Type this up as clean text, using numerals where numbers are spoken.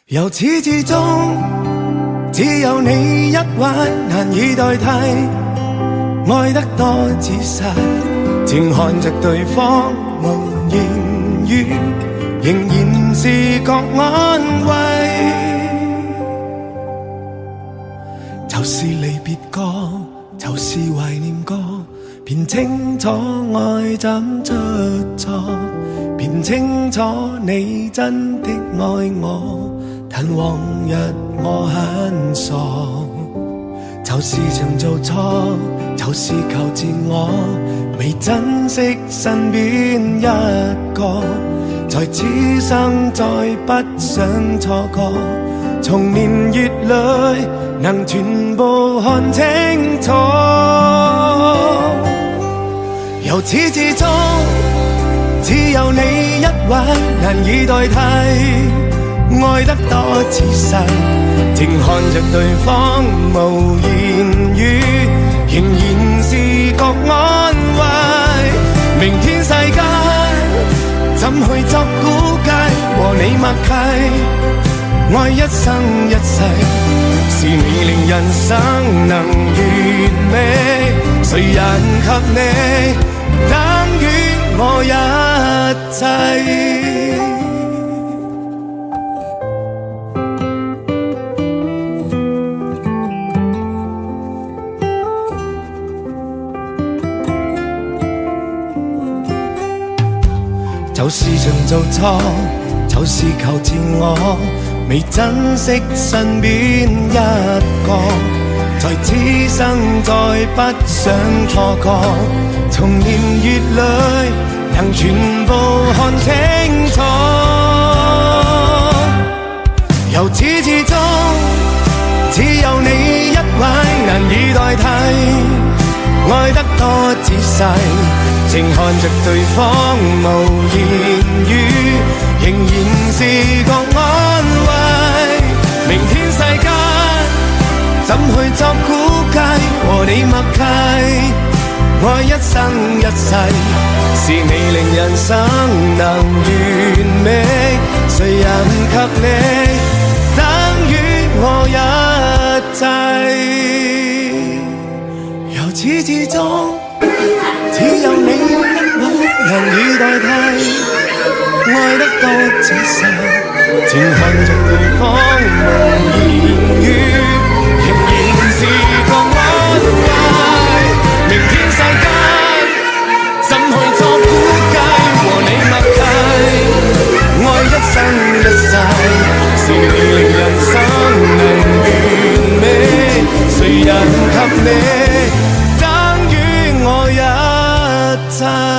由始至終，只有你一位難以代替，愛得多仔細，靜看着對方無言語，仍然是覺安慰。就是離別歌，就是懷念歌，便清楚愛怎出錯，便清楚你真的愛我。但往日我很傻，就是曾做錯，就是求自我，未珍惜身邊一個，在此生再不想錯過，從年月裏能全部看清楚，由始至終只有你一位難以代替，愛得多仔細，靜看着對方無言語，仍然是覺安慰。明天世間怎去作估計，和你默契，愛一生一世，是你令人生能完美，誰人給你等於我一切。就是曾做錯，就是求自我，未珍惜身邊一個，在此生再不想錯過，從年月裏能全部看清楚，由始至終只有你一位難以代替，愛得多仔細，靜看着對方無言語，仍然是覺安慰。明天世間怎去作估計，和你默契，愛一生一世，是你令人生能完美，誰人給你等於我一切，由始至終只有你一位難以代替，愛得多仔細，靜看着對方無言語，仍然是覺安慰。明天世間怎去作估計，和你默契，愛一生一世，是你令人生能完美，誰人給你我一切。